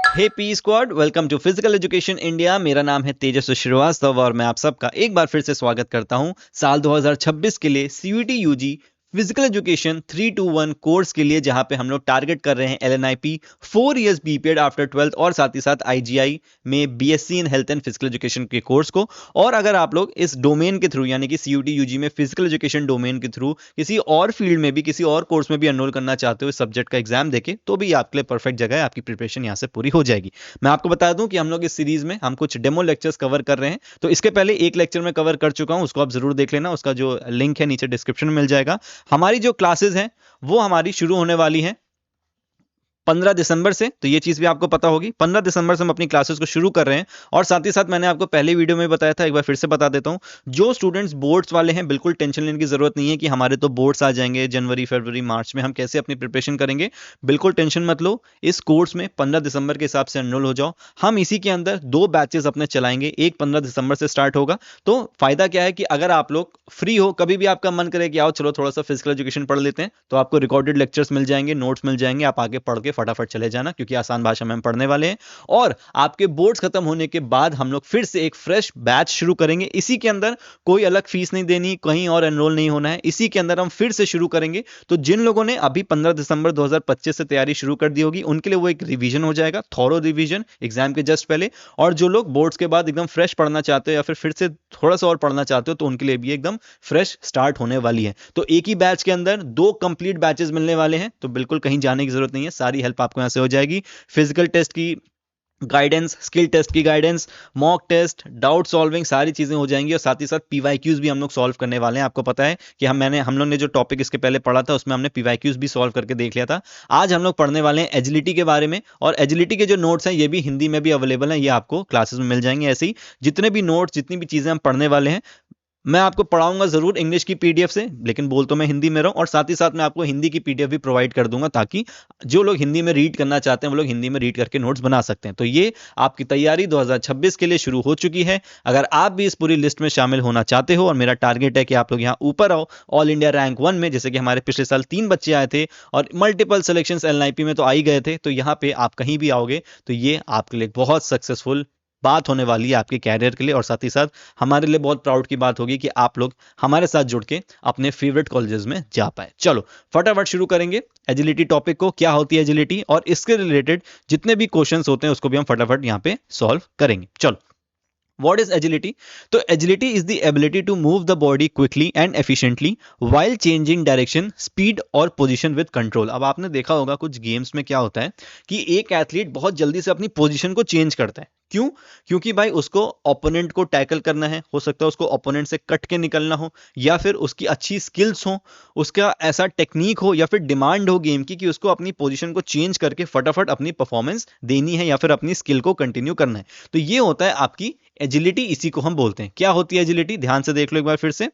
Hey P squad, welcome to physical education India. मेरा नाम है तेजस्वी श्रीवास्तव और मैं आप सबका एक बार फिर से स्वागत करता हूं साल 2026 के लिए CUET UG physical education 321 course के लिए, जहां पे हम लोग टारगेट कर रहे हैं एलएनआईपी 4 इयर्स बीपीएड आफ्टर 12th और साथ ही साथ आईजीआई में BSc in health and physical education के कोर्स को। और अगर आप लोग इस डोमेन के थ्रू यानी कि सीयूटी यूजी में फिजिकल एजुकेशन डोमेन के थ्रू किसी और फील्ड में भी, किसी और कोर्स में भी एनरोल करना चाहते हो, इस सब्जेक्ट का एग्जाम देके, तो भी आपके लिए परफेक्ट जगह है। आपकी प्रिपरेशन यहाँ से पूरी हो जाएगी। मैं आपको बता दूं कि हम लोग इस सीरीज में हम कुछ डेमो लेक्चर्स कवर कर रहे हैं। तो इसके पहले एक लेक्चर में कवर कर चुका हूं, उसको आप जरूर देख लेना। उसका जो लिंक है नीचे डिस्क्रिप्शन में मिल जाएगा। हमारी जो क्लासेस हैं वो हमारी शुरू होने वाली हैं 15 दिसंबर से। तो ये चीज भी आपको पता होगी, 15 दिसंबर से हम अपनी क्लासेस को शुरू कर रहे हैं। और साथ ही साथ मैंने आपको पहले वीडियो में बताया था, एक बार फिर से बता देता हूं, जो स्टूडेंट्स बोर्ड्स वाले हैं बिल्कुल टेंशन लेने की जरूरत नहीं है कि हमारे तो बोर्ड्स आ जाएंगे जनवरी फरवरी मार्च में, हम कैसे अपनी प्रिपरेशन करेंगे। बिल्कुल टेंशन मत लो। इस कोर्स में 15 दिसंबर के हिसाब से एनरोल हो जाओ। हम इसी के अंदर 2 बैचेस अपने चलाएंगे, एक 15 दिसंबर से स्टार्ट होगा। तो फायदा क्या है कि अगर आप लोग फ्री हो, कभी भी आपका मन करे कि आओ चलो थोड़ा सा फिजिकल एजुकेशन पढ़ लेते हैं, तो आपको रिकॉर्डेड लेक्चर्स मिल जाएंगे, नोट्स मिल जाएंगे, आप आगे पढ़ के फटाफट चले जाना, क्योंकि आसान भाषा में हम पढ़ने वाले हैं। और आपके बोर्ड्स खत्म होने के बाद हम लोग फिर से एक फ्रेश बैच शुरू करेंगे। इसी के अंदर कोई अलग फीस नहीं देनी, कहीं और एनरोल नहीं होना है, इसी के अंदर हम फिर से शुरू करेंगे। तो जिन लोगों ने अभी 15 दिसंबर 2025 से तैयारी शुरू कर दी होगी, उनके लिए वो एक रिवीजन हो जाएगा, थॉरो रिवीजन एग्जाम के जस्ट पहले। और जो लोग बोर्ड्स के बाद एकदम फ्रेश पढ़ना चाहते हो या फिर से थोड़ा सा और पढ़ना चाहते हो, तो उनके लिए भी एकदम फ्रेश स्टार्ट होने वाली है। तो एक ही बैच के अंदर 2 कंप्लीट बैचेस मिलने वाले हैं। तो बिल्कुल कहीं जाने की जरूरत नहीं है, सारी हेल्प आपको यहां से हो जाएगी। फिजिकल टेस्ट की गाइडेंस, स्किल टेस्ट की guidance, mock test, doubt solving, सारी चीजें हो जाएंगी। और साथ ही साथ पीवाईक्यूज भी हम लोग सॉल्व करने वाले हैं। आपको पता है कि हम लोग ने जो टॉपिक इसके पहले पढ़ा था उसमें हमने पीवाईक्यूज भी सॉल्व करके देख लिया था। आज हम लोग पढ़ने वाले हैं एजिलिटी के बारे में। और एजिलिटी के जो नोट्स हैं ये भी हिंदी में भी अवेलेबल हैं, ये आपको क्लासेस में मिल जाएंगे। ऐसे ही जितने भी नोट्स, जितनी भी चीजें हम पढ़ने वाले हैं, मैं आपको पढ़ाऊंगा जरूर इंग्लिश की पीडीएफ से, लेकिन बोल तो मैं हिंदी में रहा हूं। और साथ ही साथ मैं आपको हिंदी की पीडीएफ भी प्रोवाइड कर दूंगा, ताकि जो लोग हिंदी में रीड करना चाहते हैं वो लोग हिंदी में रीड करके नोट्स बना सकते हैं। तो ये आपकी तैयारी 2026 के लिए शुरू हो चुकी है। अगर आप भी इस पूरी लिस्ट में शामिल होना चाहते हो, और मेरा टारगेट है कि आप लोग यहाँ ऊपर आओ ऑल इंडिया रैंक 1 में, जैसे कि हमारे पिछले साल 3 बच्चे आए थे और मल्टीपल सिलेक्शन एलएनआईपी में तो आ ही गए थे, तो यहाँ पे आप कहीं भी आओगे तो ये आपके लिए बहुत सक्सेसफुल बात होने वाली है आपके कैरियर के लिए। और साथ ही साथ हमारे लिए बहुत प्राउड की बात होगी कि आप लोग हमारे साथ जुड़ के अपने फेवरेट कॉलेजेस में जा पाए। चलो फटाफट शुरू करेंगे एजिलिटी टॉपिक को, क्या होती है एजिलिटी, और इसके रिलेटेड जितने भी क्वेश्चंस होते हैं उसको भी हम फटाफट यहाँ पे सॉल्व करेंगे। चलो, What is agility? तो agility is the ability to move the body quickly and efficiently while changing direction, speed और position with control। अब आपने देखा होगा कुछ गेम्स में क्या होता है कि एक एथलीट बहुत जल्दी से अपनी पोजीशन को चेंज करता है। क्यों? क्योंकि भाई उसको ओपोनेंट को टैकल करना है, हो सकता है उसको ओपोनेंट से कट के निकलना हो, या फिर उसकी अच्छी स्किल्स हो, उसका ऐसा टेक्निक हो, या फिर डिमांड हो गेम की कि उसको अपनी पोजीशन को चेंज करके फटाफट अपनी परफॉर्मेंस देनी है या फिर अपनी स्किल को कंटिन्यू करना है। तो ये होता है आपकी एजिलिटी, इसी को हम बोलते हैं। क्या होती है एजिलिटी? ध्यान से देख लो एक बार फिर से।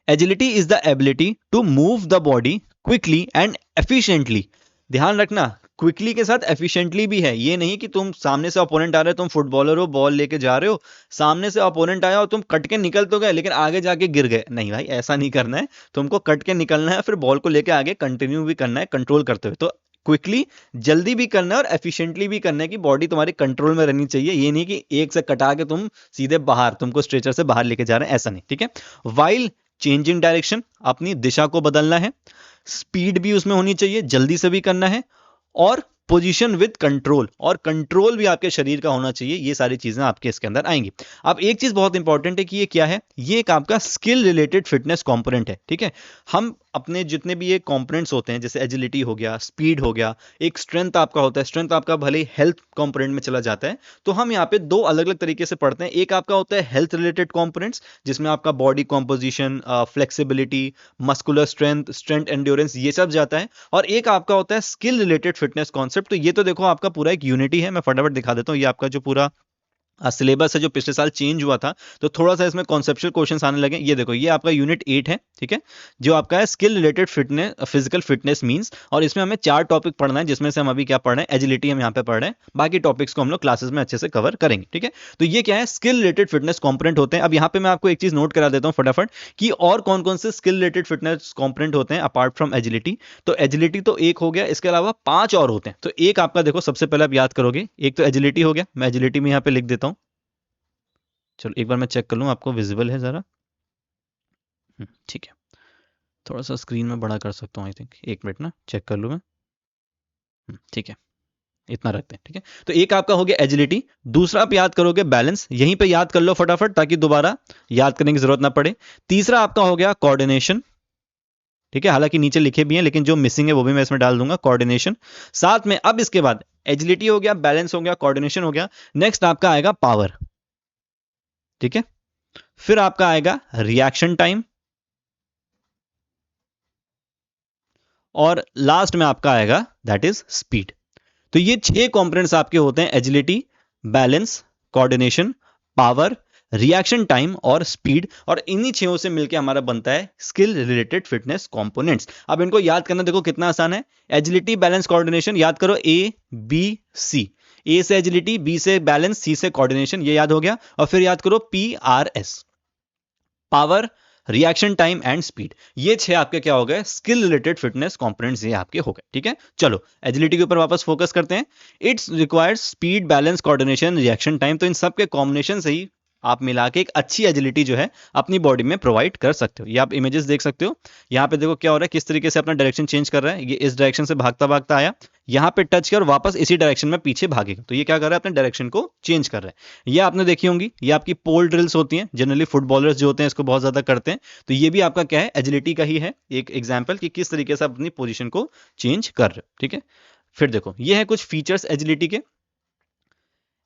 Agility is the ability to move the body quickly and efficiently. ध्यान रखना, क्विकली के साथ एफिशिएंटली भी है। ये नहीं कि तुम सामने से अपोनेंट आ रहे हो, तुम फुटबॉलर हो, बॉल लेके जा रहे हो, सामने से अपोनेंट आया और तुम कट के निकल तो गए लेकिन आगे जाके गिर गए। नहीं भाई, ऐसा नहीं करना है। तुमको कट के निकलना है, फिर बॉल को लेके आगे कंटिन्यू भी करना है, कंट्रोल करते हुए। तो क्विकली, जल्दी भी करना है और एफिशिएंटली भी करना है कि बॉडी तुम्हारी कंट्रोल में रहनी चाहिए। ये नहीं कि एक से कटा के तुम सीधे बाहर, तुमको स्ट्रेचर से बाहर लेके जा रहे हैं, ऐसा नहीं। ठीक है। वाइल चेंजिंग डायरेक्शन, अपनी दिशा को बदलना है। स्पीड भी उसमें होनी चाहिए, जल्दी से भी करना है। और पोजीशन विद कंट्रोल, और कंट्रोल भी आपके शरीर का होना चाहिए। ये सारी चीजें आपके इसके अंदर आएंगी। अब एक चीज बहुत इंपॉर्टेंट है कि ये क्या है, ये एक आपका स्किल रिलेटेड फिटनेस कंपोनेंट है। ठीक है। हम अपने जितने भी ये कंपोनेंट्स होते हैं, जैसे एजिलिटी हो गया, स्पीड हो गया, एक स्ट्रेंथ आपका होता है, स्ट्रेंथ आपका भले ही हेल्थ कंपोनेंट में चला जाता है। तो हम यहाँ पे 2 अलग अलग तरीके से पढ़ते हैं। एक आपका होता है हेल्थ रिलेटेड कंपोनेंट्स, जिसमें आपका body composition, flexibility, muscular strength, strength endurance, ये सब जाता है। और एक आपका होता है स्किल रिलेटेड फिटनेस कॉन्सेप्ट। तो ये तो देखो आपका पूरा एक यूनिटी है। मैं फटाफट दिखा देता हूँ। ये आपका जो पूरा सिलेबस है जो पिछले साल चेंज हुआ था, तो थोड़ा सा इसमें कॉन्सेप्चुअल क्वेश्चंस आने लगे। ये देखो, ये आपका यूनिट 8 है, ठीक है, जो आपका है skill related fitness, physical fitness means, और इसमें हमें 4 टॉपिक पढ़ना है, जिसमें से हम अभी क्या पढ़ रहे हैं, एजिलिटी हम यहाँ पे पढ़ रहे हैं। बाकी टॉपिक्स को हम लोग क्लासेस में अच्छे से कवर करेंगे, ठीक है। तो ये क्या है, स्किल रिलेटेड फिटनेस कॉम्पोनेंट होते हैं। अब यहाँ पे मैं आपको एक चीज नोट करा देता हूँ फटाफट, कि और कौन कौन से स्किल रिलेटेड फिटनेस कॉम्पोनेंट होते हैं अपार्ट फ्रॉम एजिलिटी। तो एजिलिटी तो एक हो गया, इसके अलावा 5 और होते हैं। तो एक आपका देखो, सबसे पहले आप याद करोगे, एक तो एजिलिटी हो गया, मैं एजिलिटी में यहाँ पे लिख देता हूँ। चलो एक बार मैं चेक कर लूँ आपको विजिबल है ज़रा। ठीक है, थोड़ा सा स्क्रीन में बड़ा कर सकता हूँ आई थिंक, एक मिनट ना, चेक कर लूँ मैं। ठीक है, इतना रखते हैं, ठीक है। तो एक आपका हो गया एजिलिटी, दूसरा आप याद करोगे बैलेंस, यहीं पे याद कर लो फटाफट ताकि दोबारा याद करने की जरूरत ना पड़े। तीसरा आपका हो गया कोऑर्डिनेशन, ठीक है, हालांकि नीचे लिखे भी हैं लेकिन जो मिसिंग है वो भी मैं इसमें डाल दूंगा, कोऑर्डिनेशन। साथ में अब इसके बाद एजिलिटी हो गया, बैलेंस हो गया, कोऑर्डिनेशन हो गया, नेक्स्ट आपका आएगा पावर, ठीक है। फिर आपका आएगा रिएक्शन टाइम, और लास्ट में आपका आएगा दैट इज स्पीड। तो ये 6 कंपोनेंट्स आपके होते हैं, agility, balance, coordination, power, reaction time और स्पीड, और इन्हीं 6 से मिलकर हमारा बनता है स्किल रिलेटेड फिटनेस कंपोनेंट्स। अब इनको याद करना देखो कितना आसान है। एजिलिटी, बैलेंस, कोऑर्डिनेशन याद करो, ए बी सी, ए से एजिलिटी, बी से बैलेंस, सी से कोऑर्डिनेशन, ये याद हो गया। और फिर याद करो PRS, power, reaction time and speed. ये 6 आपके क्या हो गए, स्किल रिलेटेड फिटनेस कंपोनेंट्स ये आपके हो गए, ठीक है। चलो एजिलिटी के ऊपर वापस फोकस करते हैं। It's requires speed, balance, coordination, reaction time. तो इन सब के कॉम्बिनेशन से ही आप मिला के एक अच्छी एजिलिटी जो है अपनी बॉडी में प्रोवाइड कर सकते हो। ये आप इमेजेस देख सकते हो, यहाँ पे देखो क्या हो रहा है, किस तरीके से अपना डायरेक्शन चेंज कर रहा है। ये इस डायरेक्शन से भागता भागता आया, यहाँ पे टच किया और वापस इसी डायरेक्शन में पीछे भागेगा। तो ये क्या कर रहा है, अपने डायरेक्शन को चेंज कर रहा है। ये आपने देखी होंगी, ये आपकी पोल ड्रिल्स होती हैं, जनरली फुटबॉलर्स जो होते हैं इसको बहुत ज्यादा करते हैं। तो ये भी आपका क्या है, एजिलिटी का ही है एक एग्जाम्पल, कि किस तरीके से आप अपनी पोजिशन को चेंज कर रहे हो, ठीक है। फिर देखो, ये है कुछ फीचर्स एजिलिटी के।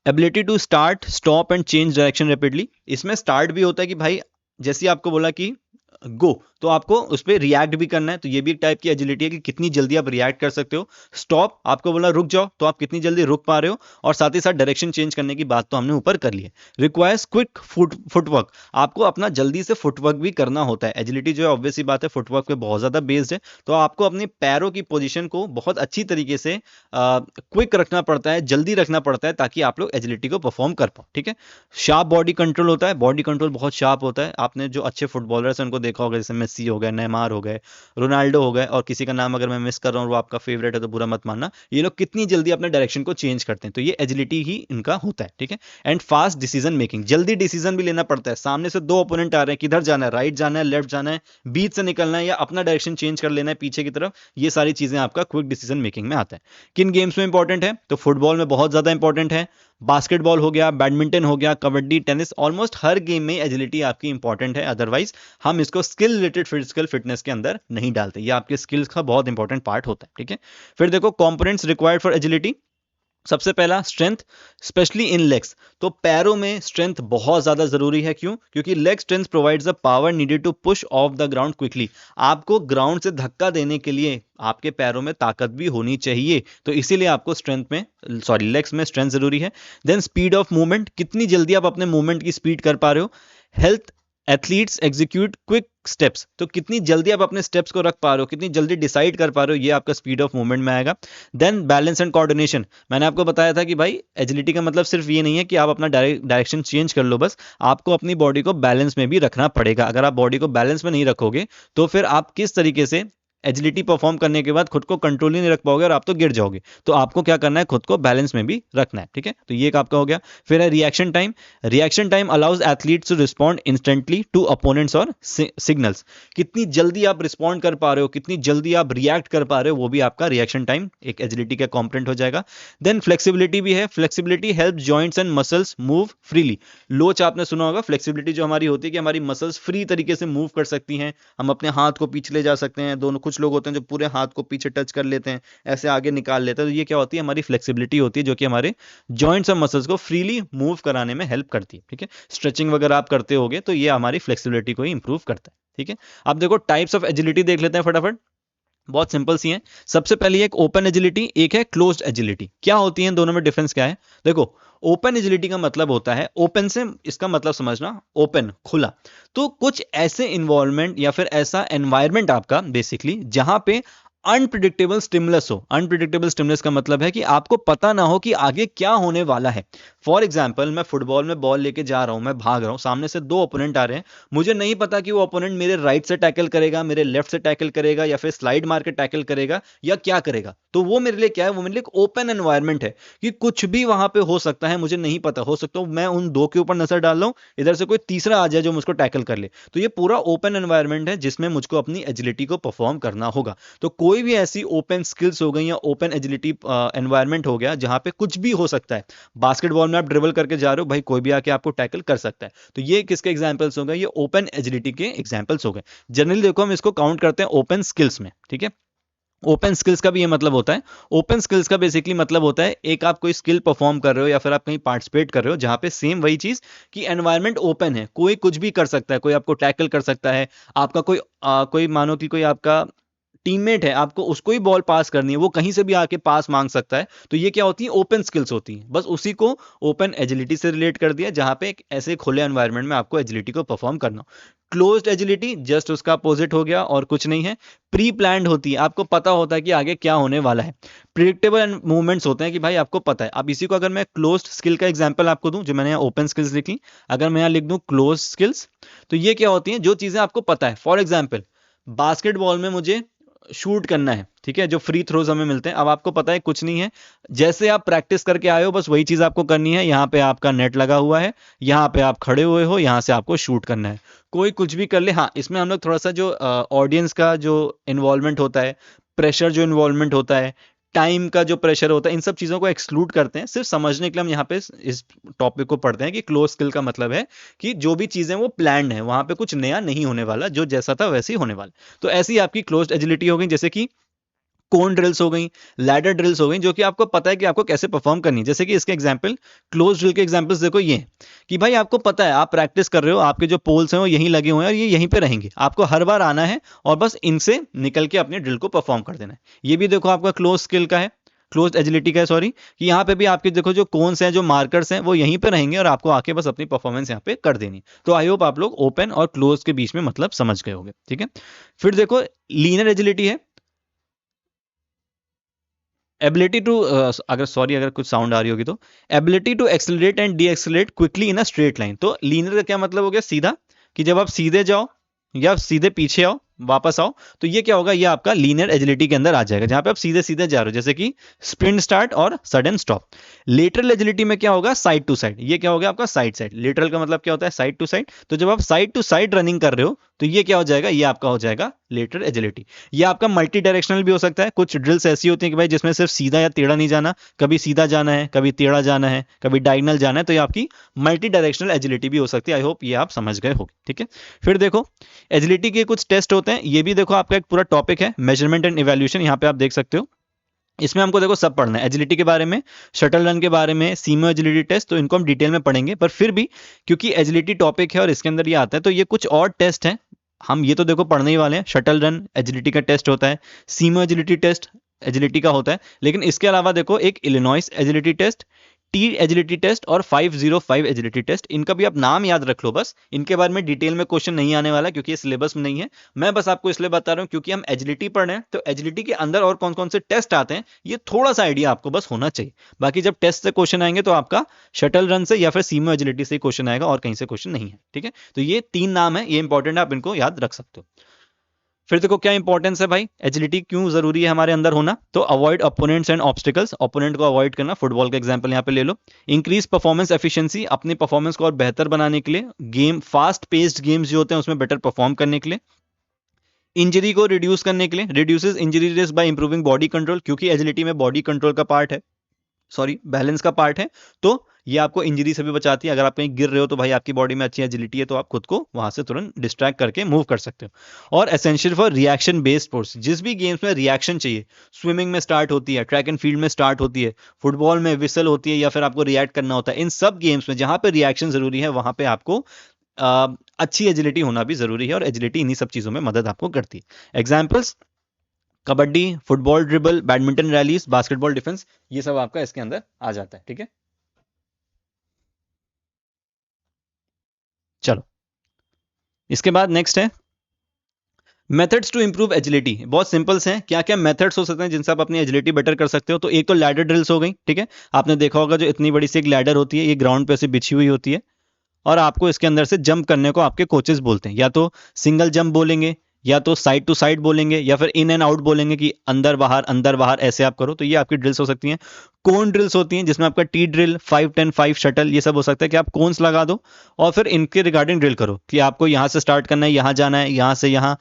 Ability to start, stop and change direction rapidly. इसमें स्टार्ट भी होता है कि भाई जैसे आपको बोला कि गो, तो आपको उस पर रिएक्ट भी करना है, तो ये भी एक टाइप की एजिलिटी है कि कितनी जल्दी आप रिएक्ट कर सकते हो। स्टॉप, आपको बोला रुक जाओ, तो आप कितनी जल्दी रुक पा रहे हो। और साथ ही साथ डायरेक्शन चेंज करने की बात तो हमने ऊपर कर ली है। रिक्वायर्स क्विक फुटवर्क, आपको अपना जल्दी से फुटवर्क भी करना होता है। एजिलिटी जो है ऑब्वियस ही बात है फुटवर्क पे बहुत ज्यादा बेस्ड है, तो आपको अपने पैरों की पोजिशन को बहुत अच्छी तरीके से क्विक रखना पड़ता है, जल्दी रखना पड़ता है, ताकि आप लोग एजिलिटी को परफॉर्म कर पाओ, ठीक है। शार्प बॉडी कंट्रोल होता है, बॉडी कंट्रोल बहुत शार्प होता है। आपने जो अच्छे फुटबॉलर्स हैं उनको देखा होगा, जैसे मेसी हो गए, नेमार हो गए, रोनाल्डो हो गए, और किसी का नाम अगर मैं मिस कर रहा हूँ वो आपका फेवरेट है तो बुरा मत मानना। ये लोग कितनी जल्दी अपने डायरेक्शन को चेंज करते हैं, तो ये एजिलिटी ही इनका होता है, ठीक है। एंड फास्ट डिसीजन मेकिंग, जल्दी डिसीजन भी लेना पड़ता है। सामने से 2 ओपोनेंट आ रहे हैं, किधर जाना है, राइट जाना है, लेफ्ट जाना है, बीच से निकलना है, या अपना डायरेक्शन चेंज कर लेना है पीछे की तरफ, ये सारी चीजें आपका क्विक डिसीजन मेकिंग में आता है। किन गेम्स में इंपॉर्टेंट है, तो फुटबॉल में बहुत ज्यादा इंपॉर्टेंट है, बास्केटबॉल हो गया, बैडमिंटन हो गया, कबड्डी, टेनिस, ऑलमोस्ट हर गेम में एजिलिटी आपकी इंपॉर्टेंट है। अदरवाइज हम इसको स्किल रिलेटेड फिजिकल फिटनेस के अंदर नहीं डालते, ये आपके स्किल्स का बहुत इंपॉर्टेंट पार्ट होता है, ठीक है। फिर देखो कंपोनेंट्स रिक्वायर्ड फॉर एजिलिटी। सबसे पहला स्ट्रेंथ, स्पेशली इन लेग्स। तो पैरों में स्ट्रेंथ बहुत ज्यादा जरूरी है, क्यों, क्योंकि leg strength provides the power needed to push off the ground quickly. आपको ग्राउंड से धक्का देने के लिए आपके पैरों में ताकत भी होनी चाहिए, तो इसीलिए आपको स्ट्रेंथ में, सॉरी लेग्स में स्ट्रेंथ जरूरी है। देन स्पीड ऑफ मूवमेंट, कितनी जल्दी आप अपने मूवमेंट की स्पीड कर पा रहे हो। Health, athletes execute quick steps, तो कितनी जल्दी आप अपने स्टेप्स को रख पा रहे हो, कितनी जल्दी डिसाइड कर पा रहे हो, ये आपका स्पीड ऑफ मूवमेंट में आएगा। देन बैलेंस एंड कोऑर्डिनेशन, मैंने आपको बताया था कि भाई एजिलिटी का मतलब सिर्फ ये नहीं है कि आप अपना डायरेक्शन चेंज कर लो, बस आपको अपनी बॉडी को बैलेंस में भी रखना पड़ेगा। अगर आप बॉडी को बैलेंस में नहीं रखोगे तो फिर आप किस तरीके से एजिलिटी परफॉर्म करने के बाद खुद को कंट्रोल ही नहीं रख पाओगे और आप तो गिर जाओगे। तो आपको क्या करना है, खुद को बैलेंस में भी रखना है, ठीक है। तो ये एक आपका हो गया। फिर है reaction time. Reaction time allows athletes to respond instantly to opponents और सिग्नल्स। कितनी जल्दी आप रिस्पॉन्ड कर पा रहे हो, कितनी जल्दी आप रिएक्ट कर पा रहे हो, वो भी आपका रिएक्शन टाइम एक एजिलिटी का कॉम्पोनेंट हो जाएगा। देन फ्लेक्सिबिलिटी भी है। Flexibility help joints and muscles move freely. लोच आपने सुना होगा, फ्लेक्सिबिलिटी जो हमारी होती है कि हमारी मसल्स फ्री तरीके से मूव कर सकती हैं, हम अपने हाथ को पीछे ले जा सकते हैं, दोनों, कुछ लोग होते हैं जो पूरे हाथ को पीछे टच कर लेते हैं, ऐसे आगे निकाल लेते हैं, तो ये क्या होती है, हमारी फ्लेक्सिबिलिटी होती है, जो कि हमारे जॉइंट्स और मसल्स को फ्रीली मूव कराने में हेल्प करती है, ठीक है। स्ट्रेचिंग वगैरह आप करते होगे तो ये हमारी फ्लेक्सिबिलिटी को ही इंप्रूव करता है, ठीक है। अब देखो टाइप्स ऑफ एजिलिटी देख लेते हैं फटाफट। बहुत सिंपल सी है। सबसे पहले एक ओपन एजिलिटी, एक है क्लोज्ड एजिलिटी। क्या होती है इन दोनों में, डिफरेंस क्या है? देखो, ओपन एजिलिटी का मतलब होता है, ओपन से इसका मतलब समझना, ओपन खुला। तो कुछ ऐसे इन्वॉल्वमेंट या फिर ऐसा एनवायरमेंट आपका बेसिकली जहां पे अनप्रिडिक्टेबल स्टिमुलस हो। अनप्रिडिक्टेबल स्टिमुलस का मतलब है कि आपको पता ना हो कि आगे क्या होने वाला है। फॉर एग्जाम्पल, मैं फुटबॉल में बॉल लेके जा रहा हूं, मैं भाग रहा हूं, सामने से दो ओपोनेंट आ रहे हैं, मुझे नहीं पता कि वो ओपोनेंट मेरे राइट से टैकल करेगा, मेरे लेफ्ट से टैकल करेगा, या फिर स्लाइड मार के टैकल करेगा, या क्या करेगा। तो वो मेरे लिए क्या है, वो मेरे लिए एक ओपन एनवायरमेंट है कि कुछ भी वहां पे हो सकता है, मुझे नहीं पता। हो सकता हूं मैं उन दो के ऊपर नजर डाल रहा हूं, इधर से कोई तीसरा आ जाए जो मुझको टैकल कर ले। तो ये पूरा ओपन एनवायरमेंट है जिसमें मुझको अपनी एजिलिटी को परफॉर्म करना होगा। तो कोई भी ऐसी ओपन स्किल्स हो गई या ओपन एजिलिटी एनवायरमेंट हो गया जहां पे कुछ भी हो सकता है। बास्केटबॉल में आप ड्रिबल करके जा रहे हो भाई, कोई भी आके आपको टैकल कर सकता है। तो ये किसके एग्जांपल्स हो गए? ये ओपन एजिलिटी के एग्जांपल्स हो गए। जनरली देखो हम इसको काउंट करते हैं ओपन स्किल्स में, ठीक है। ओपन स्किल्स का भी ये मतलब होता है। ओपन स्किल्स का बेसिकली मतलब होता है, एक आप कोई स्किल परफॉर्म कर रहे हो या फिर आप कहीं पार्टिसिपेट कर रहे हो जहां पे सेम वही चीज कि एनवायरनमेंट ओपन है, कोई कुछ भी कर सकता है, कोई आपको टैकल कर सकता है, आपका कोई मानो कि कोई आपका टीममेट है, आपको उसको ही बॉल पास करनी है, वो कहीं से भी आके पास मांग सकता है। तो ये क्या होती है? ओपन स्किल्स होती है। बस उसी को ओपन एजिलिटी से रिलेट कर दिया, जहां पे एक ऐसे खुले एनवायरनमेंट में आपको एजिलिटी को परफॉर्म करना हो। क्लोज्ड एजिलिटी जस्ट उसका अपोजिट हो गया और कुछ नहीं है। प्री प्लान्ड होती है, आपको पता होता है कि आगे क्या होने वाला है। प्रिडिक्टेबल मूवमेंट्स होते हैं कि भाई आपको पता है। अब इसी को अगर मैं क्लोज्ड स्किल का एग्जांपल आपको दूं, जो मैंने यहाँ ओपन स्किल्स लिखी, अगर मैं यहाँ लिख दूं क्लोज स्किल्स, तो ये क्या होती हैं? जो चीजें आपको पता है। फॉर एग्जाम्पल, बास्केटबॉल में मुझे शूट करना है, ठीक है, जो फ्री थ्रोज हमें मिलते हैं। अब आपको पता है कुछ नहीं है, जैसे आप प्रैक्टिस करके आए हो बस वही चीज आपको करनी है। यहाँ पे आपका नेट लगा हुआ है, यहाँ पे आप खड़े हुए हो, यहाँ से आपको शूट करना है। कोई कुछ भी कर ले। हाँ, इसमें हम लोग थोड़ा सा जो ऑडियंस का जो इन्वॉल्वमेंट होता है, प्रेशर जो इन्वॉल्वमेंट होता है, टाइम का जो प्रेशर होता है, इन सब चीजों को एक्सक्लूड करते हैं। सिर्फ समझने के लिए हम यहाँ पे इस टॉपिक को पढ़ते हैं कि क्लोज स्किल का मतलब है कि जो भी चीजें वो प्लान्ड है, वहां पे कुछ नया नहीं होने वाला, जो जैसा था वैसे ही होने वाला। तो ऐसी आपकी क्लोज्ड एजिलिटी हो गई, जैसे कि कोन ड्रिल्स हो गई, लैडर ड्रिल्स हो गई, जो कि आपको पता है कि आपको कैसे परफॉर्म करनी है। जैसे कि इसके एग्जांपल, क्लोज ड्रिल के एग्जांपल्स देखो ये हैं कि भाई आपको पता है, आप प्रैक्टिस कर रहे हो, आपके जो पोल्स हैं वो यहीं लगे हुए हैं और ये यहीं पे रहेंगे, आपको हर बार आना है और बस इनसे निकल के अपने ड्रिल को परफॉर्म कर देना है। ये भी देखो आपका क्लोज स्किल का है, क्लोज एजिलिटी का है, सॉरी, कि यहाँ पे भी आपके देखो जो कोन्स हैं, जो मार्कर्स हैं, वो यहीं पे रहेंगे और आपको आके बस अपनी परफॉर्मेंस यहाँ पे कर देनी। तो आई होप आप लोग ओपन और क्लोज के बीच में मतलब समझ गए होंगे, ठीक है। फिर देखो लीनियर एजिलिटी है, एबिलिटी टू, अगर कुछ साउंड आ रही होगी तो, ability to accelerate and decelerate quickly in a straight line. तो लीनियर का क्या मतलब हो गया? सीधा, कि जब आप सीधे जाओ या सीधे पीछे आओ, वापस आओ, तो ये क्या होगा? ये आपका लीनियर एजिलिटी के अंदर आ जाएगा, जहां पे आप सीधे सीधे जा रहे हो, जैसे कि स्प्रिंट स्टार्ट और सडन स्टॉप। लेटरल एजिलिटी में क्या होगा? Side to side. ये क्या हो गया आपका? Side side. लेटरल का मतलब क्या होता है? Side to side. तो जब आप साइड टू साइड रनिंग कर रहे हो, तो ये क्या हो जाएगा? ये आपका हो जाएगा लेटरल एजिलिटी। ये आपका मल्टी डायरेक्शनल भी हो सकता है। कुछ ड्रिल्स ऐसी होती हैं कि भाई जिसमें सिर्फ सीधा या टेढ़ा नहीं जाना, कभी सीधा जाना है, कभी टेढ़ा जाना है, कभी डायगोनल जाना है, तो ये आपकी मल्टी डायरेक्शनल एजिलिटी भी हो सकती है। आई होप ये आप समझ गए होंगे, ठीक है। फिर देखो एजिलिटी के कुछ टेस्ट होते हैं, ये भी देखो आपका एक पूरा टॉपिक है, मेजरमेंट एंड इवैल्यूएशन, यहाँ पे आप देख सकते हो। इसमें हमको देखो सब पढ़ना है, एजिलिटी के बारे में, शटल रन के बारे में, सीमो एजिलिटी टेस्ट, तो इनको हम डिटेल में पढ़ेंगे। पर फिर भी क्योंकि एजिलिटी टॉपिक है और इसके अंदर ये आता है, तो ये कुछ और टेस्ट हैं, हम ये तो देखो पढ़ने ही वाले हैं। शटल रन एजिलिटी का टेस्ट होता है, सीमो एजिलिटी टेस्ट एजिलिटी का होता है, लेकिन इसके अलावा देखो एक Illinois agility test, T agility test और 505 एजिलिटी टेस्ट, इनका भी आप नाम याद रख लो बस। इनके बारे में डिटेल में क्वेश्चन नहीं आने वाला क्योंकि ये सिलेबस में नहीं है। मैं बस आपको इसलिए बता रहा हूं क्योंकि हम एजिलिटी पढ़ रहे हैं, तो एजिलिटी के अंदर और कौन कौन से टेस्ट आते हैं ये थोड़ा सा आइडिया आपको बस होना चाहिए। बाकी जब टेस्ट से क्वेश्चन आएंगे तो आपका शटल रन से या फिर सीमो एजिलिटी से क्वेश्चन आएगा, और कहीं से क्वेश्चन नहीं है, ठीक है। तो ये तीन नाम है, ये इंपॉर्टेंट है, आप इनको याद रख सकते हो। फिर देखो क्या इंपॉर्टेंस है भाई, एजिलिटी क्यों जरूरी है हमारे अंदर होना? तो avoid opponents and obstacles, opponent को अवॉइड करना। फुटबॉल का एग्जांपल यहाँ पे ले लो। इंक्रीज परफॉर्मेंस एफिशिएंसी, अपनी परफॉर्मेंस को और बेहतर बनाने के लिए, गेम फास्ट पेस्ड गेम्स जो होते हैं उसमें बेटर परफॉर्म करने के लिए। इंजरी को रिड्यूस करने के लिए, reduces injury risk by improving body control, क्योंकि एजिलिटी में बॉडी कंट्रोल का पार्ट है, सॉरी बैलेंस का पार्ट है, तो ये आपको इंजरी से भी बचाती है। अगर आप कहीं गिर रहे हो तो भाई आपकी बॉडी में अच्छी एजिलिटी है, तो आप खुद को वहां से तुरंत डिस्ट्रैक्ट करके मूव कर सकते हो। और essential for reaction based sports, जिस भी गेम्स में रिएक्शन चाहिए, स्विमिंग में स्टार्ट होती है, ट्रैक एंड फील्ड में स्टार्ट होती है, फुटबॉल में विसल होती है, या फिर आपको रिएक्ट करना होता है, इन सब गेम्स में जहां पे रिएक्शन जरूरी है वहां पे आपको अच्छी एजिलिटी होना भी जरूरी है, और एजिलिटी इन्हीं सब चीजों में मदद आपको करती है। Examples, kabaddi, football dribble, badminton rallies, basketball defence, ये सब आपका इसके अंदर आ जाता है। ठीक है, चलो इसके बाद नेक्स्ट है मेथड्स टू इंप्रूव एजिलिटी। बहुत सिंपल से हैं, क्या क्या मेथड्स हो सकते हैं जिनसे आप अपनी एजिलिटी बेटर कर सकते हो। तो एक तो लैडर ड्रिल्स हो गई। ठीक है, आपने देखा होगा जो इतनी बड़ी सी एक लैडर होती है, ये ग्राउंड पे ऐसे बिछी हुई होती है और आपको इसके अंदर से जंप करने को आपके कोचेस बोलते हैं। या तो सिंगल जंप बोलेंगे, या तो साइड टू साइड बोलेंगे, या फिर इन एंड आउट बोलेंगे कि अंदर बाहर ऐसे आप करो। तो ये आपकी ड्रिल्स हो सकती हैं। कोन ड्रिल्स होती हैं जिसमें आपका टी ड्रिल, 5-10-5 शटल, ये सब हो सकता है कि आप कोन्स लगा दो और फिर इनके रिगार्डिंग ड्रिल करो कि आपको यहाँ से स्टार्ट करना है, यहाँ जाना है, यहाँ से यहाँ,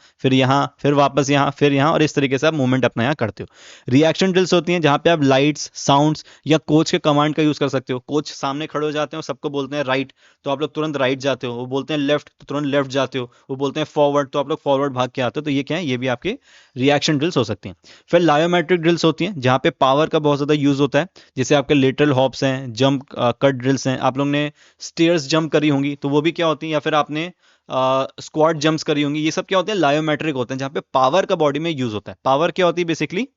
फिर वापस यहाँ, फिर यहाँ, और इस तरीके से आप मूवमेंट अपना यहाँ करते हो। रिएक्शन ड्रिल्स होती हैं जहाँ पे आप लाइट्स, साउंड्स या कोच के कमांड का यूज कर सकते हो। कोच सामने खड़े हो जाते हैं, सबको बोलते हैं राइट, तो आप लोग तुरंत राइट जाते हो। वो बोलते हैं लेफ्ट, तो तुरंत लेफ्ट जाते हो। वो बोलते हैं फॉरवर्ड, तो आप लोग फॉरवर्ड भाग के आते हो। तो ये क्या है, ये भी आपके रिएक्शन ड्रिल्स हो सकती हैं। फिर लायोमेट्रिक ड्रिल्स होती हैं जहाँ पे पावर का बहुत ज्यादा यूज होता है, जैसे आपके लेटरल हॉप्स हैं, जंप कट ड्रिल्स हैं। आप लोग ने स्टेयर्स जंप करी होंगी तो वो भी क्या होती है, या फिर आपने स्क्वाट जंप्स करी होंगी। ये सब क्या होते हैं, लायोमेट्रिक होते हैं जहाँ पे पावर का बॉडी में यूज होता है। पावर क्या होती है बेसिकली,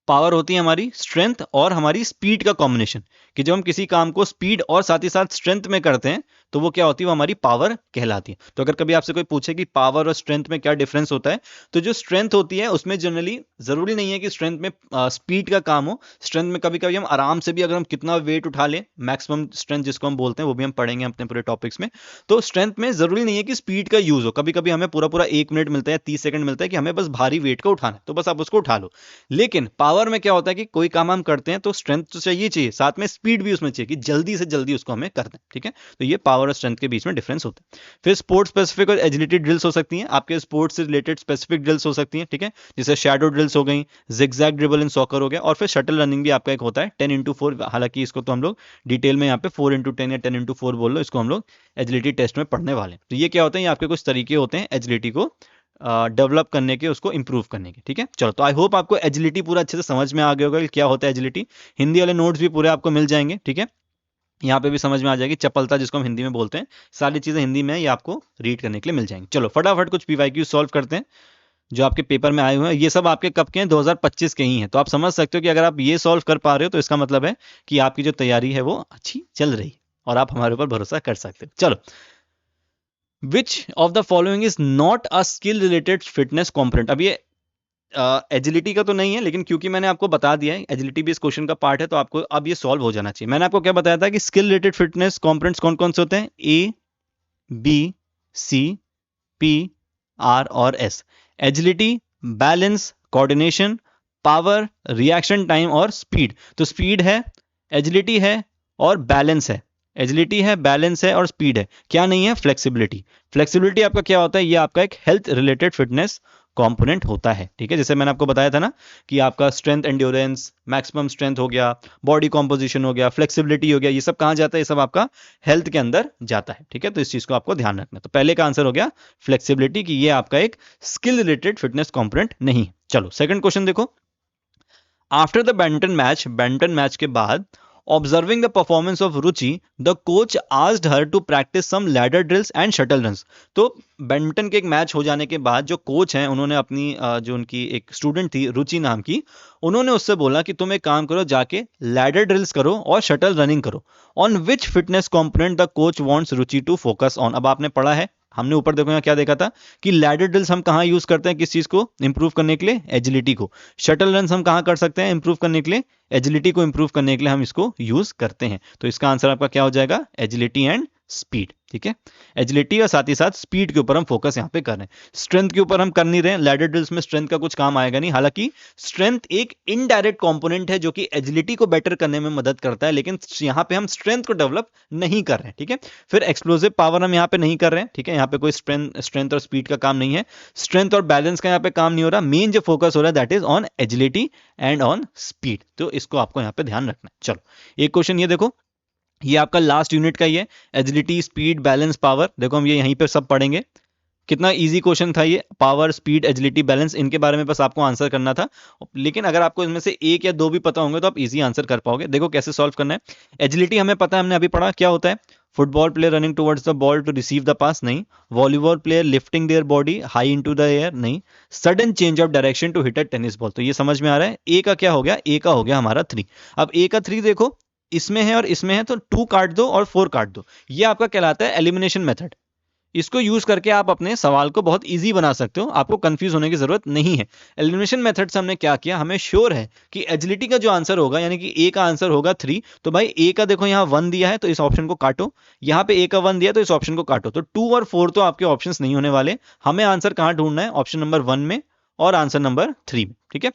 पावर होती है हमारी स्ट्रेंथ और हमारी स्पीड का कॉम्बिनेशन, कि जब हम किसी काम को स्पीड और साथ ही साथ स्ट्रेंथ में करते हैं तो वो क्या होती है, वो हमारी पावर कहलाती है। तो अगर कभी आपसे कोई पूछे कि पावर और स्ट्रेंथ में क्या डिफरेंस होता है, तो जो स्ट्रेंथ होती है उसमें जनरली जरूरी नहीं है कि स्ट्रेंथ में स्पीड का काम हो। स्ट्रेंथ में कभी कभी हम आराम से भी, अगर हम कितना वेट उठा लें, मैक्सिमम स्ट्रेंथ जिसको हम बोलते हैं, वो भी हम पढ़ेंगे अपने पूरे टॉपिक्स में। तो स्ट्रेंथ में जरूरी नहीं है कि स्पीड का यूज हो। कभी कभी हमें पूरा पूरा 1 मिनट मिलता है, 30 सेकंड मिलता है कि हमें बस भारी वेट को उठाना है, तो बस आप उसको उठा लो। लेकिन पावर में क्या होता है कि कोई काम हम करते हैं तो स्ट्रेंथ तो चाहिए, साथ में स्पीड भी उसमें चाहिए कि जल्दी से जल्दी उसको हमें करना है। ठीक है, तो ये पावर और स्ट्रेंथ के बीच में डिफरेंस होता है। फिर स्पोर्ट्स स्पेसिफिक और एजिलिटी ड्रिल्स हो सकती हैं, आपके स्पोर्ट्स से रिलेटेड स्पेसिफिक ड्रिल्स हो सकती हैं। ठीक है, जैसे शैडो ड्रिल्स हो गई, जिगजैग ड्रिबल इन सॉकर हो गया, और फिर शटल रनिंग भी आपका एक होता है 10x4। हालांकि इसको तो हम लोग डिटेल में यहाँ पे 4x10 या 10x4 बोल लो, इसको हम लोग एजिलिटी टेस्ट में पढ़ने वाले हैं। तो ये क्या होता है, ये आपके कुछ तरीके होते हैं एजिलिटी को डेवलप करने के, उसको इंप्रूव करने के। ठीक है, चलो तो आई होप आपको एजिलिटी पूरा अच्छे से समझ में आ गया होगा कि क्या होता है एजिलिटी। हिंदी वाले नोट्स भी पूरे आपको मिल जाएंगे। ठीक है, यहाँ पे भी समझ में आ जाएगी, चपलता जिसको हम हिंदी में बोलते हैं, सारी चीजें हिंदी में ये आपको रीड करने के लिए मिल जाएंगी। चलो फटाफट कुछ पीवाईक्यू सॉल्व करते हैं जो आपके पेपर में आए हुए हैं। ये सब आपके कब के हैं, 2025 के ही हैं। तो आप समझ सकते हो कि अगर आप ये सॉल्व कर पा रहे हो तो इसका मतलब है कि आपकी जो तैयारी है वो अच्छी चल रही है और आप हमारे ऊपर भरोसा कर सकते हो। चलो, which of the following is not a skill related fitness component. अब ये एजिलिटी का तो नहीं है, लेकिन क्योंकि मैंने आपको बता दिया है एजिलिटी भी इस क्वेश्चन का पार्ट है, तो आपको अब ये सॉल्व हो जाना चाहिए। मैंने आपको क्या बताया था कि स्किल रिलेटेड फिटनेस कॉम्पोनेंट्स कौन कौन से होते हैं, ए, बी, सी, पी, आर और S. Agility, balance, coordination, power, reaction time और स्पीड। तो स्पीड है, एजिलिटी है और बैलेंस है। एजिलिटी है, बैलेंस है और स्पीड है। क्या नहीं है, फ्लेक्सिबिलिटी। फ्लेक्सिबिलिटी आपका क्या होता है, ये आपका एक हेल्थ रिलेटेड फिटनेस कंपोनेंट होता है। ठीक है, जैसे मैंने आपको बताया था ना कि आपका स्ट्रेंथ, एंड्योरेंस, मैक्सिमम स्ट्रेंथ हो गया, बॉडी कॉम्पोजिशन हो गया, फ्लेक्सिबिलिटी हो गया, ये सब कहां जाता है, ये सब आपका हेल्थ के अंदर जाता है। ठीक है, तो इस चीज को आपको ध्यान रखना है। तो पहले का आंसर हो गया फ्लेक्सिबिलिटी, कि ये आपका एक स्किल रिलेटेड फिटनेस कंपोनेंट नहीं। चलो सेकंड क्वेश्चन देखो। आफ्टर द बैडमिंटन मैच के बाद, observing the performance of Ruchi, the coach asked her to practise some ladder drills and shuttle runs. तो बैडमिंटन के एक मैच हो जाने के बाद जो कोच हैं उन्होंने अपनी जो उनकी एक स्टूडेंट थी रुचि नाम की, उन्होंने उससे बोला कि तुम एक काम करो, जाके लैडर ड्रिल्स करो और शटल रनिंग करो। On which fitness component the coach wants Ruchi to focus on. अब आपने पढ़ा है, हमने ऊपर देखो यहाँ क्या देखा था कि लैडर ड्रिल्स हम कहाँ यूज करते हैं, किस चीज को इंप्रूव करने के लिए, एजिलिटी को। शटल रन हम कहाँ कर सकते हैं इंप्रूव करने के लिए, एजिलिटी को इंप्रूव करने के लिए हम इसको यूज करते हैं। तो इसका आंसर आपका क्या हो जाएगा, एजिलिटी एंड स्पीड। ठीक है, एजिलिटी और साथ ही साथ स्पीड के ऊपर हम फोकस यहाँ पे कर रहे हैं, स्ट्रेंथ के ऊपर हम कर नहीं रहे हैं। लैडर ड्रिल्स में स्ट्रेंथ का कुछ काम आएगा नहीं, हालांकि स्ट्रेंथ एक इनडायरेक्ट कंपोनेंट है जो कि एजिलिटी को बेटर करने में मदद करता है, लेकिन यहाँ पे हम स्ट्रेंथ को डेवलप नहीं कर रहे हैं। ठीक है, फिर एक्सप्लोसिव पावर हम यहाँ पे नहीं कर रहे हैं। ठीक है, यहाँ पे कोई स्ट्रेंथ और स्पीड का काम नहीं है, स्ट्रेंथ और बैलेंस का यहाँ पे काम नहीं हो रहा। मेन जो फोकस हो रहा है that is on agility and on speed. तो इसको आपको यहाँ पे ध्यान रखना है। चलो एक क्वेश्चन ये देखो, ये आपका लास्ट यूनिट का ही है, एजिलिटी, स्पीड, बैलेंस, पावर। देखो हम ये यहीं पे सब पढ़ेंगे। कितना इजी क्वेश्चन था ये, पावर, स्पीड, एजिलिटी, बैलेंस, इनके बारे में बस आपको आंसर करना था। लेकिन अगर आपको इनमें से एक या दो भी पता होंगे तो आप इजी आंसर कर पाओगे। देखो कैसे सॉल्व करना है। एजिलिटी हमें पता है, हमने अभी पढ़ा क्या होता है। Football player running towards the ball to receive the pass, नहीं। Volleyball player lifting their body high into the air, नहीं। Sudden change of direction to hit a tennis ball, तो ये समझ में आ रहा है। ए का क्या हो गया, ए का हो गया हमारा 3। अब ए का 3 देखो, इसमें है और इसमें है, तो 2 काट दो और 4 काट दो। ये आपका कहलाता है एलिमिनेशन मेथड। इसको यूज करके आप अपने सवाल को बहुत इजी बना सकते हो, आपको कंफ्यूज होने की जरूरत नहीं है। एलिमिनेशन मेथड से हमने क्या किया, हमें श्योर है कि एजिलिटी का जो आंसर होगा, यानी कि ए का आंसर होगा 3। तो भाई ए का देखो यहाँ 1 दिया है तो इस ऑप्शन को काटो, यहाँ पे ए का 1 दिया तो इस ऑप्शन को काटो। तो 2 और 4 तो आपके ऑप्शन नहीं होने वाले। हमें आंसर कहां ढूंढना है, ऑप्शन नंबर 1 में और आंसर नंबर 3 में, ठीक है।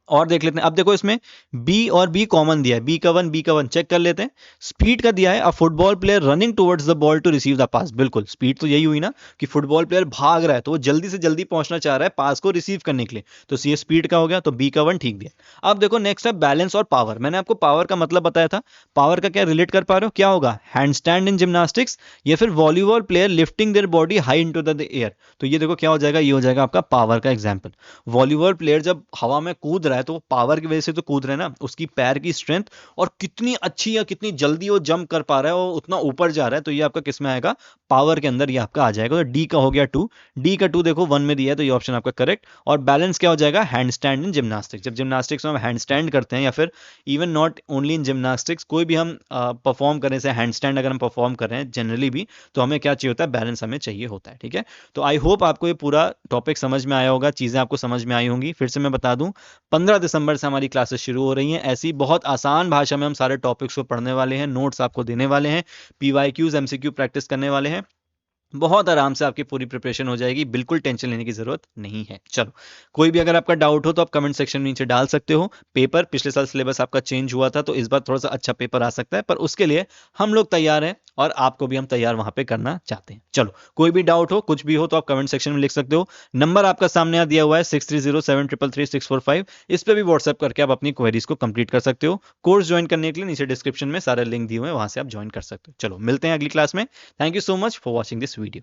और देख लेते हैं, अब देखो इसमें बी और बी कॉमन दिया है, बी का 1 बी का 1 चेक कर लेते हैं। स्पीड का दिया है, a football player running towards the ball to receive the pass, बिल्कुल स्पीड तो यही हुई ना कि फुटबॉल प्लेयर भाग रहा है तो वो जल्दी से जल्दी पहुंचना चाह रहा है पास को रिसीव करने के लिए, तो सी स्पीड का हो गया, तो बी का 1 ठीक दिया। अब देखो नेक्स्ट है बैलेंस और पावर। मैंने आपको पावर का मतलब बताया था, पावर का क्या रिलेट कर पा रहे हो, क्या होगा, हैंड स्टैंड इन जिम्नास्टिक्स या फिर volleyball player lifting their body high into the air. तो ये देखो क्या हो जाएगा, ये हो जाएगा आपका पावर का एग्जाम्पल। वॉलीबॉल प्लेयर जब हवा में कूद रहा है तो पावर की वजह से तो कूद रहे हैं ना, उसकी पैर की स्ट्रेंथ और कितनी अच्छी या कितनी जल्दी वो जंप कर पा रहा है, वो उतना ऊपर जा रहा है, तो ये आपका किस में आएगा, पावर के अंदर ये आपका आ जाएगा। तो डी का हो गया 2, डी का 2 देखो 1 में दिया है तो ये ऑप्शन आपका करेक्ट। और बैलेंस क्या हो जाएगा, हैंड स्टैंड इन जिम्नास्टिक्स। जब जिम्नास्टिक्स में हम हैंड स्टैंड करते हैं या फिर even not only in gymnastics, कोई भी हम परफॉर्म करें से हैंड स्टैंड अगर हम परफॉर्म कर रहे हैं जनरली भी, तो हमें क्या चाहिए होता है, बैलेंस हमें चाहिए होता है, ठीक है। तो आई होप आपको ये पूरा टॉपिक समझ में आया होगा, चीजें आपको समझ में आई होंगी। फिर से मैं बता दूं, 15 दिसंबर से हमारी क्लासेस शुरू हो रही हैं। ऐसी बहुत आसान भाषा में हम सारे टॉपिक्स को पढ़ने वाले हैं, नोट्स आपको देने वाले हैं, पीवाईक्यूज एमसीक्यू प्रैक्टिस करने वाले हैं। बहुत आराम से आपकी पूरी प्रिपरेशन हो जाएगी, बिल्कुल टेंशन लेने की जरूरत नहीं है। चलो, कोई भी अगर आपका डाउट हो तो आप कमेंट सेक्शन में नीचे डाल सकते हो। पेपर पिछले साल सिलेबस आपका चेंज हुआ था तो इस बार थोड़ा सा अच्छा पेपर आ सकता है, पर उसके लिए हम लोग तैयार हैं और आपको भी हम तैयार वहां पे करना चाहते हैं। चलो, कोई भी डाउट हो, कुछ भी हो तो आप कमेंट सेक्शन में लिख सकते हो। नंबर आपका सामने दिया हुआ है 6307333645, इस पर भी व्हाट्सएप करके आप अपनी क्वेरीज को कंप्लीट कर सकते हो। कोर्स ज्वाइन करने के लिए नीचे डिस्क्रिप्शन में सारे लिंक दिए हुए हैं, वहां से आप ज्वाइन कर सकते हो। चलो, मिलते हैं अगली क्लास में। Thank you so much for watching this video.